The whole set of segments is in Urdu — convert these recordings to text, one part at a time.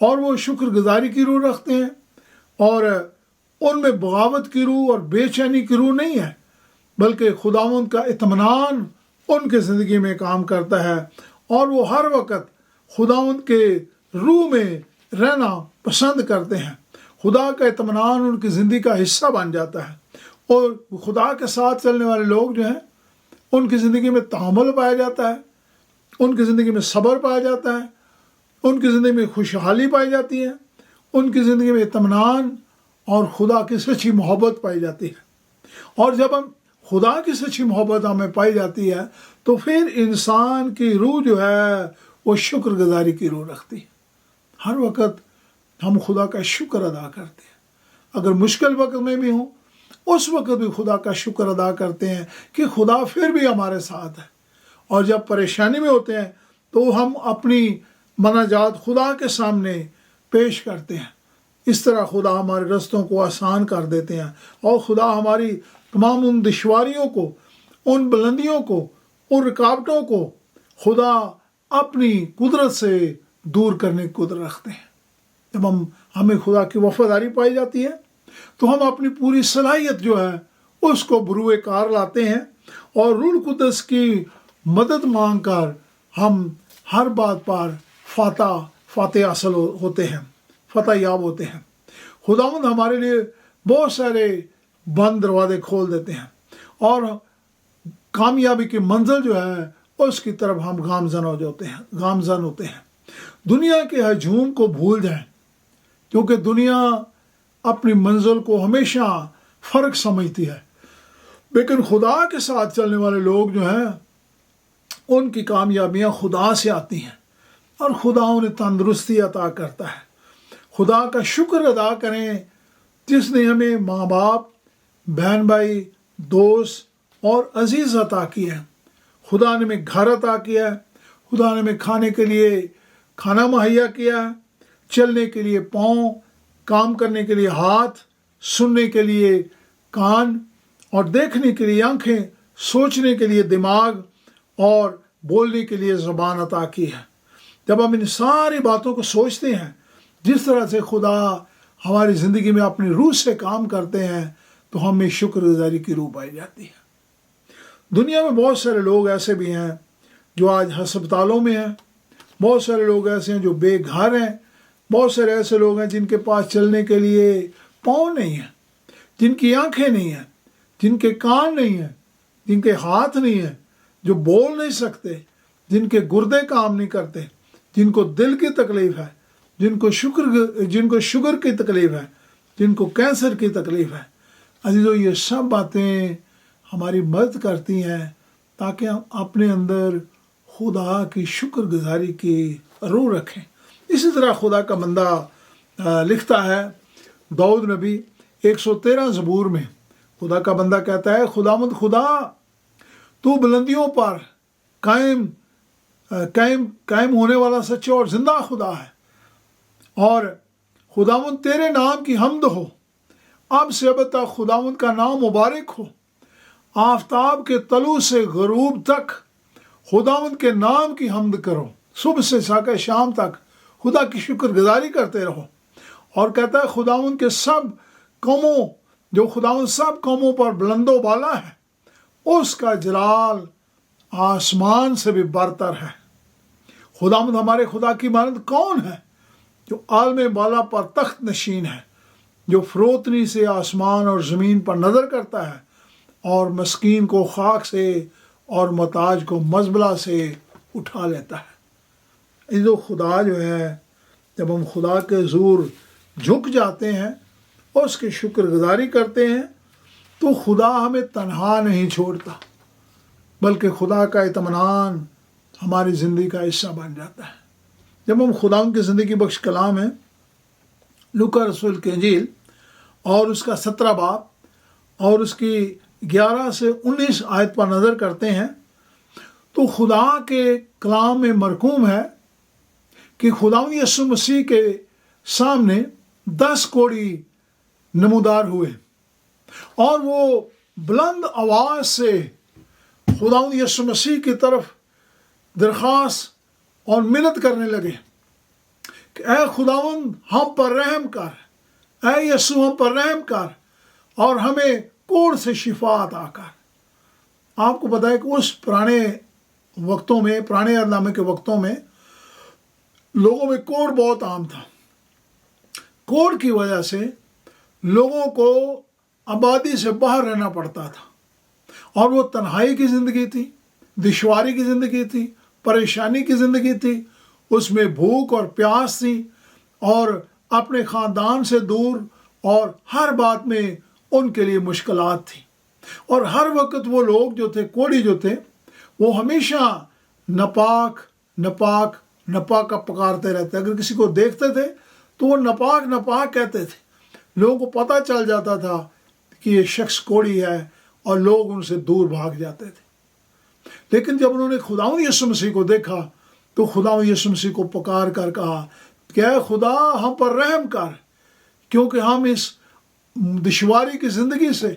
اور وہ شکر گزاری کی روح رکھتے ہیں، اور ان میں بغاوت کی روح اور بے چینی کی روح نہیں ہے، بلکہ خداوند کا اطمینان ان کی زندگی میں کام کرتا ہے، اور وہ ہر وقت خداوند کے روح میں رہنا پسند کرتے ہیں۔ خدا کا اطمینان ان کی زندگی کا حصہ بن جاتا ہے، اور خدا کے ساتھ چلنے والے لوگ جو ہیں ان کی زندگی میں تحمل پایا جاتا ہے، ان کی زندگی میں صبر پایا جاتا ہے، ان کی زندگی میں خوشحالی پائی جاتی ہے، ان کی زندگی میں اطمینان اور خدا کی سچی محبت پائی جاتی ہے۔ اور جب ہم خدا کی سچی محبت ہمیں پائی جاتی ہے تو پھر انسان کی روح جو ہے وہ شکر گزاری کی روح رکھتی ہے۔ ہر وقت ہم خدا کا شکر ادا کرتے ہیں، اگر مشکل وقت میں بھی ہوں اس وقت بھی خدا کا شکر ادا کرتے ہیں کہ خدا پھر بھی ہمارے ساتھ ہے، اور جب پریشانی میں ہوتے ہیں تو ہم اپنی مناجات خدا کے سامنے پیش کرتے ہیں۔ اس طرح خدا ہمارے رستوں کو آسان کر دیتے ہیں، اور خدا ہماری تمام ان دشواریوں کو، ان بلندیوں کو، ان رکاوٹوں کو خدا اپنی قدرت سے دور کرنے کی قدرت رکھتے ہیں۔ جب ہمیں خدا کی وفاداری پائی جاتی ہے تو ہم اپنی پوری صلاحیت جو ہے اس کو بروئے کار لاتے ہیں، اور روح القدس کی مدد مانگ کر ہم ہر بات پر فاتح حاصل ہوتے ہیں، فتح یاب ہوتے ہیں۔ خداوند ہمارے لیے بہت سارے بند دروازے کھول دیتے ہیں، اور کامیابی کی منزل جو ہے اس کی طرف ہم گامزن ہوتے ہیں۔ دنیا کے ہجوم کو بھول جائیں، کیونکہ دنیا اپنی منزل کو ہمیشہ فرق سمجھتی ہے، لیکن خدا کے ساتھ چلنے والے لوگ جو ہیں ان کی کامیابیاں خدا سے آتی ہیں، اور خدا انہیں تندرستی عطا کرتا ہے۔ خدا کا شکر ادا کریں جس نے ہمیں ماں باپ، بہن بھائی، دوست اور عزیز عطا کیے ہیں۔ خدا نے ہمیں گھر عطا کیا ہے، خدا نے ہمیں کھانے کے لیے کھانا مہیا کیا ہے، چلنے کے لیے پاؤں، کام کرنے کے لیے ہاتھ، سننے کے لیے کان، اور دیکھنے کے لیے آنکھیں، سوچنے کے لیے دماغ، اور بولنے کے لیے زبان عطا کی ہے۔ جب ہم ان ساری باتوں کو سوچتے ہیں، جس طرح سے خدا ہماری زندگی میں اپنی روح سے کام کرتے ہیں، تو ہمیں شکر گزاری کی روح پائی جاتی ہے۔ دنیا میں بہت سارے لوگ ایسے بھی ہیں جو آج ہسپتالوں میں ہیں، بہت سارے لوگ ایسے ہیں جو بے گھر ہیں، بہت سارے ایسے لوگ ہیں جن کے پاس چلنے کے لیے پاؤں نہیں ہیں، جن کی آنکھیں نہیں ہیں، جن کے کان نہیں ہیں، جن کے ہاتھ نہیں ہیں، جو بول نہیں سکتے، جن کے گردے کام نہیں کرتے، جن کو دل کی تکلیف ہے، جن کو شوگر کی تکلیف ہے، جن کو کینسر کی تکلیف ہے۔ عزیزو، یہ سب باتیں ہماری مدد کرتی ہیں تاکہ ہم اپنے اندر خدا کی شکر گزاری کی روح رکھیں۔ اسی طرح خدا کا بندہ لکھتا ہے، داؤد نبی 113 زبور میں خدا کا بندہ کہتا ہے، خداوند خدا تو بلندیوں پر قائم ہونے والا سچا اور زندہ خدا ہے، اور خداوند تیرے نام کی حمد ہو، اب سے اب تک خداوند کا نام مبارک ہو، آفتاب کے طلوع سے غروب تک خداوند کے نام کی حمد کرو، صبح سے ساکہ شام تک خدا کی شکر گزاری کرتے رہو۔ اور کہتا ہے خداوند کے سب قوموں، جو خداوند سب قوموں پر بلند و بالا ہے، اس کا جلال آسمان سے بھی برتر ہے۔ خداوند ہمارے خدا کی مانند کون ہے؟ جو عالم بالا پر تخت نشین ہے، جو فروتنی سے آسمان اور زمین پر نظر کرتا ہے، اور مسکین کو خاک سے اور محتاج کو مزبلہ سے اٹھا لیتا ہے۔ جو خدا جو ہے، جب ہم خدا کے حضور جھک جاتے ہیں اور اس کی شکر گزاری کرتے ہیں تو خدا ہمیں تنہا نہیں چھوڑتا، بلکہ خدا کا اطمینان ہماری زندگی کا حصہ بن جاتا ہے۔ جب ہم خدا کی زندگی بخش کلام ہے لوکا رسول کی انجیل اور اس کا 17 باب اور اس کی 11 سے 19 آیت پر نظر کرتے ہیں تو خدا کے کلام میں مرقوم ہے کہ خداوند یسوع مسیح کے سامنے 10 کوڑی نمودار ہوئے، اور وہ بلند آواز سے خداوند یسوع مسیح کی طرف درخواست اور منت کرنے لگے کہ اے خداوند ہم پر رحم کر، اے یسوع ہم پر رحم کر اور ہمیں کوڑ سے شفا عطا کر۔ آپ کو پتہ ہے کہ اس پرانے وقتوں میں، پرانے عہد نامے کے وقتوں میں لوگوں میں کوڑ بہت عام تھا۔ کوڑ کی وجہ سے لوگوں کو آبادی سے باہر رہنا پڑتا تھا، اور وہ تنہائی کی زندگی تھی، دشواری کی زندگی تھی، پریشانی کی زندگی تھی، اس میں بھوک اور پیاس تھی، اور اپنے خاندان سے دور، اور ہر بات میں ان کے لیے مشکلات تھی۔ اور ہر وقت وہ لوگ جو تھے، کوڑی جو تھے، وہ ہمیشہ ناپاک ناپاک ناپاک پکارتے رہتے۔ اگر کسی کو دیکھتے تھے تو وہ ناپاک ناپاک کہتے تھے۔ لوگوں کو پتہ چل جاتا تھا کہ یہ شخص کوڑی ہے، اور لوگ ان سے دور بھاگ جاتے تھے۔ لیکن جب انہوں نے خداوند یسوع مسیح کو دیکھا تو خداوند یسوع مسیح کو پکار کر کہا کہ اے خدا ہم پر رحم کر، کیونکہ ہم اس دشواری کی زندگی سے،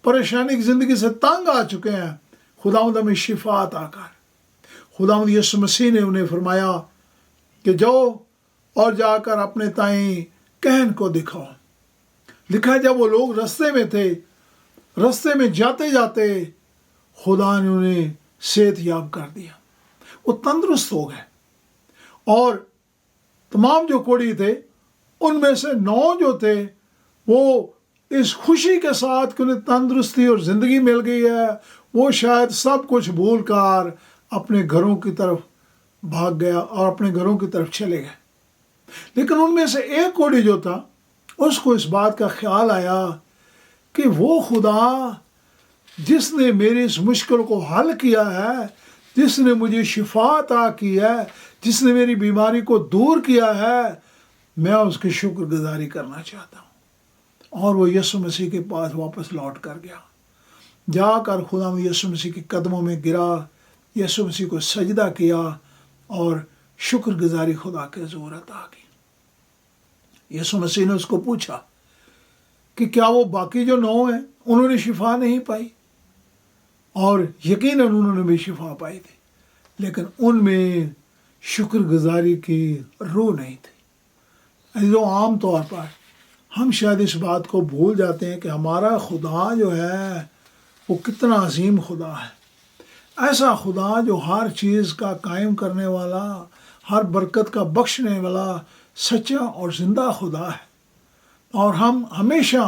پریشانی کی زندگی سے تنگ آ چکے ہیں، خداوند ہمیں شفا عطا کر۔ خداوند یسوع مسیح نے انہیں فرمایا کہ جاؤ اور جا کر اپنے تائیں کہن کو دکھاؤ۔ لکھا ہے جب وہ لوگ رستے میں تھے، رستے میں جاتے جاتے خدا نے انہیں صحت یاب کر دیا، وہ تندرست ہو گئے۔ اور تمام جو کوڑی تھے ان میں سے 9 جو تھے وہ اس خوشی کے ساتھ کہ انہیں تندرستی اور زندگی مل گئی ہے، وہ شاید سب کچھ بھول کر اپنے گھروں کی طرف بھاگ گیا اور اپنے گھروں کی طرف چلے گئے۔ لیکن ان میں سے ایک کوڑی جو تھا، اس کو اس بات کا خیال آیا کہ وہ خدا جس نے میری اس مشکل کو حل کیا ہے، جس نے مجھے شفا عطا کی ہے، جس نے میری بیماری کو دور کیا ہے، میں اس کی شکر گزاری کرنا چاہتا ہوں۔ اور وہ یسوع مسیح کے پاس واپس لوٹ کر گیا، جا کر خدا یسوع مسیح کے قدموں میں گرا، یسوع مسیح کو سجدہ کیا اور شکر گزاری خدا کے حضور عطا کی۔ یسوع مسیح نے اس کو پوچھا کہ کیا وہ باقی جو 9 ہیں انہوں نے شفا نہیں پائی؟ اور یقیناً انہوں نے بھی شفا پائی تھی، لیکن ان میں شکر گزاری کی روح نہیں تھی۔ جو عام طور پر ہم شاید اس بات کو بھول جاتے ہیں کہ ہمارا خدا جو ہے وہ کتنا عظیم خدا ہے، ایسا خدا جو ہر چیز کا قائم کرنے والا، ہر برکت کا بخشنے والا سچا اور زندہ خدا ہے۔ اور ہم ہمیشہ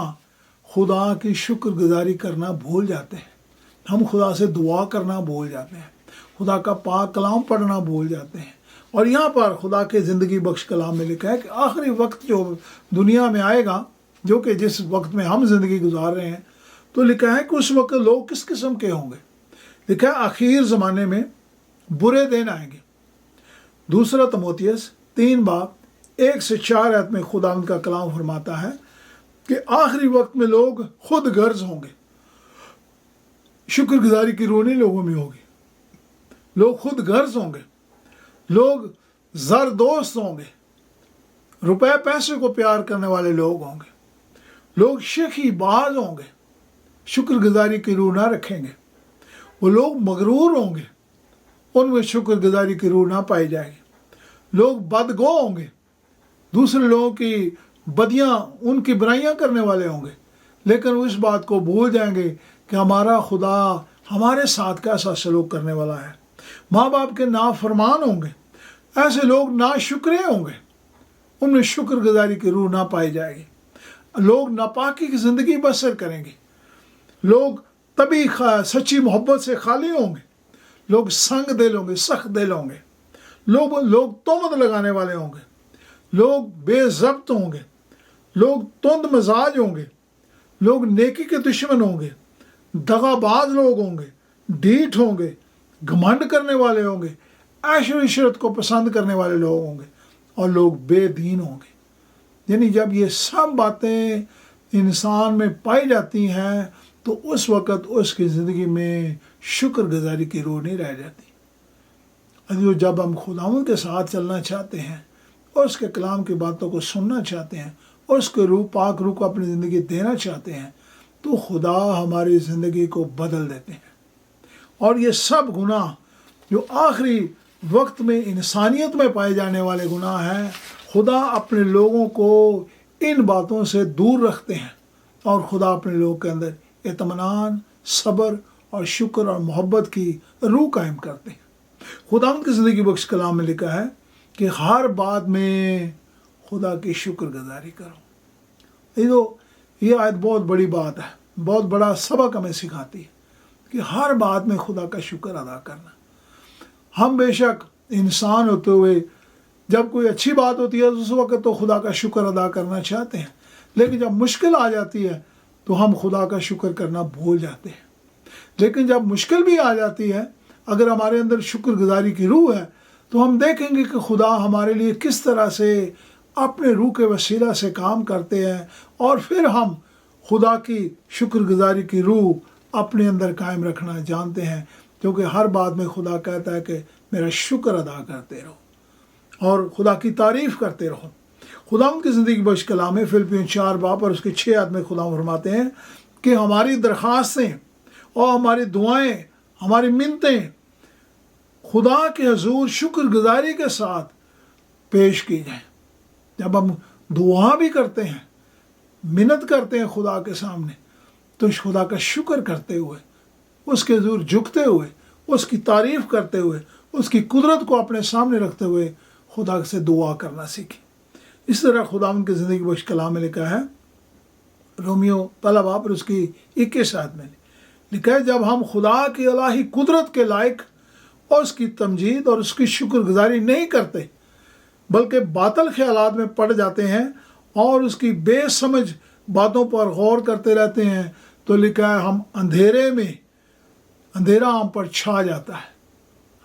خدا کی شکر گزاری کرنا بھول جاتے ہیں، ہم خدا سے دعا کرنا بھول جاتے ہیں، خدا کا پاک کلام پڑھنا بھول جاتے ہیں۔ اور یہاں پر خدا کے زندگی بخش کلام میں لکھا ہے کہ آخری وقت جو دنیا میں آئے گا، جو کہ جس وقت میں ہم زندگی گزار رہے ہیں، تو لکھا ہے کہ اس وقت لوگ کس قسم کے ہوں گے۔ لکھا ہے آخر زمانے میں برے دن آئیں گے۔ دوسرا تموتیس 3 باب 1 سے 4 آیت میں خدا ان کا کلام فرماتا ہے کہ آخری وقت میں لوگ خود غرض ہوں گے۔ شکر گزاری کی روح نہیں لوگوں میں ہوگی، لوگ خود غرض ہوں گے، لوگ زر دوست ہوں گے، روپے پیسے کو پیار کرنے والے لوگ ہوں گے، لوگ شیخی باز ہوں گے، شکر گزاری کی روح نہ رکھیں گے، وہ لوگ مغرور ہوں گے، ان میں شکر گزاری کی روح نہ پائی جائے گی، لوگ بدگو ہوں گے، دوسرے لوگوں کی بدیاں، ان کی برائیاں کرنے والے ہوں گے، لیکن وہ اس بات کو بھول جائیں گے کہ ہمارا خدا ہمارے ساتھ کیسا سلوک کرنے والا ہے۔ ماں باپ کے نافرمان ہوں گے، ایسے لوگ ناشکرے ہوں گے، ان میں شکر گزاری کی روح نہ پائی جائے گی، لوگ ناپاکی کی زندگی بسر کریں گے، لوگ تبھی سچی محبت سے خالی ہوں گے، لوگ سنگ دل ہوں گے، سخت دل ہوں گے، لوگ تہمت لگانے والے ہوں گے، لوگ بے ضبط ہوں گے، لوگ تند مزاج ہوں گے، لوگ نیکی کے دشمن ہوں گے، دغا باز لوگ ہوں گے، ڈھیٹ ہوں گے، گھمنڈ کرنے والے ہوں گے، عیش و عشرت کو پسند کرنے والے لوگ ہوں گے، اور لوگ بے دین ہوں گے۔ یعنی جب یہ سب باتیں انسان میں پائی جاتی ہیں تو اس وقت اس کی زندگی میں شکر گزاری کی روح نہیں رہ جاتی۔ جب ہم خداوند کے ساتھ چلنا چاہتے ہیں اور اس کے کلام کی باتوں کو سننا چاہتے ہیں اور اس کے روح، پاک روح کو اپنی زندگی دینا چاہتے ہیں، تو خدا ہماری زندگی کو بدل دیتے ہیں۔ اور یہ سب گناہ جو آخری وقت میں انسانیت میں پائے جانے والے گناہ ہیں، خدا اپنے لوگوں کو ان باتوں سے دور رکھتے ہیں اور خدا اپنے لوگوں کے اندر اطمینان، صبر اور شکر اور محبت کی روح قائم کرتے ہیں۔ خدا ان کی زندگی بخش کلام میں لکھا ہے کہ ہر بات میں خدا کی شکر گزاری کرو۔ یہ آیت بہت بڑی بات ہے، بہت بڑا سبق ہمیں سکھاتی ہے کہ ہر بات میں خدا کا شکر ادا کرنا۔ ہم بے شک انسان ہوتے ہوئے جب کوئی اچھی بات ہوتی ہے اس وقت تو خدا کا شکر ادا کرنا چاہتے ہیں، لیکن جب مشکل آ جاتی ہے تو ہم خدا کا شکر کرنا بھول جاتے ہیں۔ لیکن جب مشکل بھی آ جاتی ہے، اگر ہمارے اندر شکر گزاری کی روح ہے تو ہم دیکھیں گے کہ خدا ہمارے لیے کس طرح سے اپنے روح کے وسیلہ سے کام کرتے ہیں، اور پھر ہم خدا کی شکر گزاری کی روح اپنے اندر قائم رکھنا جانتے ہیں، کیونکہ ہر بات میں خدا کہتا ہے کہ میرا شکر ادا کرتے رہو اور خدا کی تعریف کرتے رہو۔ خدا ان کی زندگی بخش کلام ہے فلپیوں 4 باب اور اس کے 6 آیت میں خدا فرماتے ہیں کہ ہماری درخواستیں اور ہماری دعائیں، ہماری منتیں خدا کے حضور شکر گزاری کے ساتھ پیش کی جائیں۔ جب ہم دعا بھی کرتے ہیں، منت کرتے ہیں خدا کے سامنے، تو خدا کا شکر کرتے ہوئے، اس کے حضور جھکتے ہوئے، اس کی تعریف کرتے ہوئے، اس کی قدرت کو اپنے سامنے رکھتے ہوئے خدا سے دعا کرنا سیکھیں۔ اس طرح خدا ان کی زندگی بخش کلام میں لکھا ہے رومیو 1 باب اور اس کی 21 آیت میں لکھا ہے جب ہم خدا کی الہی قدرت کے لائق اور اس کی تمجید اور اس کی شکر گزاری نہیں کرتے، بلکہ باطل خیالات میں پڑ جاتے ہیں اور اس کی بے سمجھ باتوں پر غور کرتے رہتے ہیں، تو لکھا ہے ہم اندھیرا ہم پر چھا جاتا ہے۔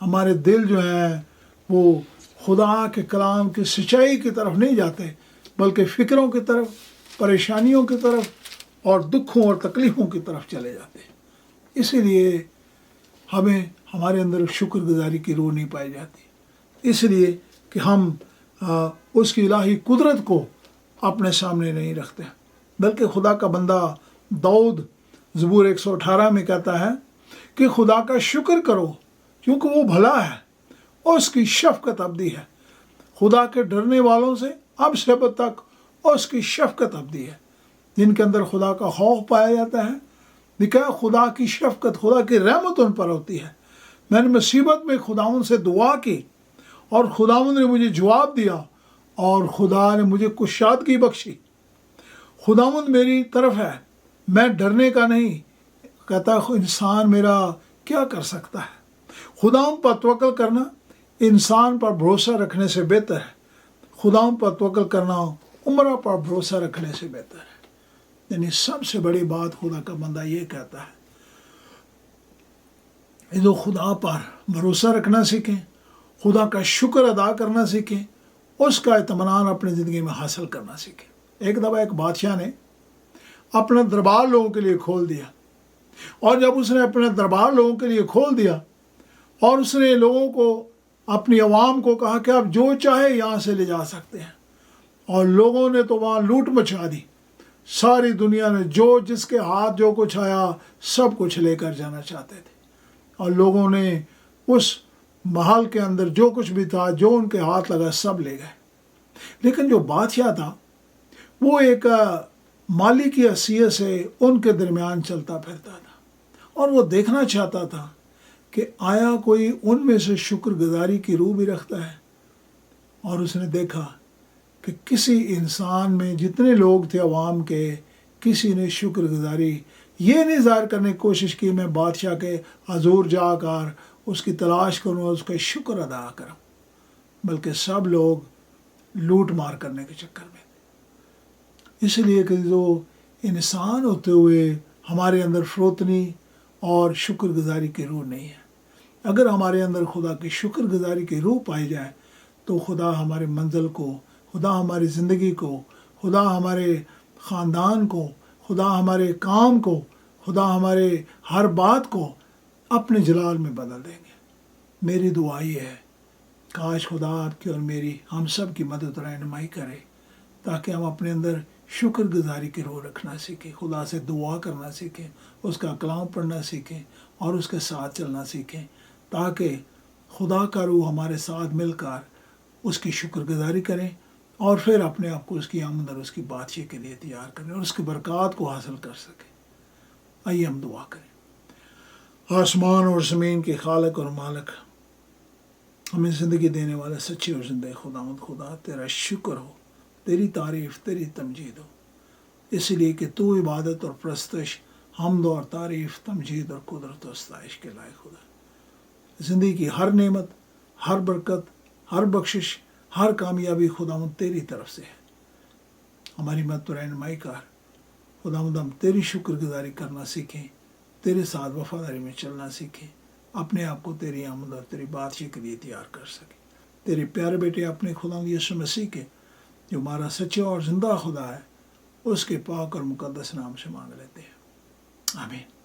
ہمارے دل جو ہیں وہ خدا کے کلام کی سچائی کی طرف نہیں جاتے، بلکہ فکروں کی طرف، پریشانیوں کی طرف اور دکھوں اور تکلیفوں کی طرف چلے جاتے ہیں۔ اسی لیے ہمیں ہمارے اندر شکر گزاری کی روح نہیں پائی جاتی، اس لیے کہ ہم اس کی الہی قدرت کو اپنے سامنے نہیں رکھتے، بلکہ خدا کا بندہ داؤد زبور 118 میں کہتا ہے کہ خدا کا شکر کرو کیونکہ وہ بھلا ہے اور اس کی شفقت ابدی ہے۔ خدا کے ڈرنے والوں سے اب سے اب تک اور اس کی شفقت ابدی ہے۔ جن کے اندر خدا کا خوف پایا جاتا ہے، لکھا ہے خدا کی شفقت، خدا کی رحمت ان پر ہوتی ہے۔ میں نے مصیبت میں خداوند سے دعا کی اور خداوند نے مجھے جواب دیا اور خدا نے مجھے کشادگی بخشی۔ خداوند میری طرف ہے، میں ڈرنے کا نہیں، کہتا انسان میرا کیا کر سکتا ہے۔ خداوند پر توکل کرنا انسان پر بھروسہ رکھنے سے بہتر ہے۔ خداوند پر توکل کرنا عمرہ پر بھروسہ رکھنے سے بہتر ہے۔ یعنی سب سے بڑی بات خدا کا بندہ یہ کہتا ہے جو خدا پر بھروسہ رکھنا سیکھیں، خدا کا شکر ادا کرنا سیکھیں، اس کا اطمینان اپنی زندگی میں حاصل کرنا سیکھیں۔ ایک دفعہ ایک بادشاہ نے اپنا دربار لوگوں کے لیے کھول دیا، اور جب اس نے اپنا دربار لوگوں کے لیے کھول دیا اور اس نے لوگوں کو، اپنی عوام کو کہا کہ آپ جو چاہے یہاں سے لے جا سکتے ہیں، اور لوگوں نے تو وہاں لوٹ مچا دی۔ ساری دنیا نے جو جس کے ہاتھ جو کچھ آیا سب کچھ لے کر جانا چاہتے تھے، اور لوگوں نے اس محل کے اندر جو کچھ بھی تھا، جو ان کے ہاتھ لگا، سب لے گئے۔ لیکن جو بادشاہ تھا وہ ایک مالی کی حیثیت سے ان کے درمیان چلتا پھرتا تھا، اور وہ دیکھنا چاہتا تھا کہ آیا کوئی ان میں سے شکر گزاری کی روح بھی رکھتا ہے۔ اور اس نے دیکھا کہ کسی انسان میں، جتنے لوگ تھے عوام کے، کسی نے شکر گزاری یہ نہیں ظاہر کرنے کی کوشش کی میں بادشاہ کے حضور جا کر اس کی تلاش کروں اور اس کا شکر ادا کروں، بلکہ سب لوگ لوٹ مار کرنے کے چکر میں تھے۔ اس لیے کہ جو انسان ہوتے ہوئے ہمارے اندر فروتنی اور شکر گزاری کی روح نہیں ہے۔ اگر ہمارے اندر خدا کی شکر گزاری کی روح پائی جائے تو خدا ہمارے منزل کو، خدا ہماری زندگی کو، خدا ہمارے خاندان کو، خدا ہمارے کام کو، خدا ہمارے ہر بات کو اپنے جلال میں بدل دیں گے۔ میری دعا یہ ہے، کاش خدا آپ کی اور میری، ہم سب کی مدد رہنمائی کرے تاکہ ہم اپنے اندر شکر گزاری کی روح رکھنا سیکھیں، خدا سے دعا کرنا سیکھیں، اس کا کلام پڑھنا سیکھیں اور اس کے ساتھ چلنا سیکھیں، تاکہ خدا کا روح ہمارے ساتھ مل کر اس کی شکر گزاری کریں اور پھر اپنے آپ کو اس کی آمد اور اس کی بادشاہی کے لیے تیار کریں اور اس کی برکات کو حاصل کر سکیں۔ آئیے ہم دعا کریں۔ آسمان اور زمین کے خالق اور مالک، ہمیں زندگی دینے والے سچے اور زندہ خداوند خدا، تیرا شکر ہو، تیری تعریف، تیری تمجید ہو، اس لیے کہ تو عبادت اور پرستش، حمد اور تعریف، تمجید اور قدرت و ستائش کے لائق خدا۔ زندگی کی ہر نعمت، ہر برکت، ہر بخشش، ہر کامیابی خداوند تیری طرف سے ہے۔ ہماری مدد و رہنمائی کر خداوند، ہم تیری شکر گزاری کرنا سیکھیں، تیرے ساتھ وفاداری میں چلنا سیکھیں، اپنے آپ کو تیری آمد اور تیری بادشاہی کے لیے تیار کر سکیں۔ تیرے پیارے بیٹے اپنے خداوند یسوع مسیح کے، جو ہمارا سچا اور زندہ خدا ہے، اس کے پاک اور مقدس نام سے مانگ لیتے ہیں، آمین۔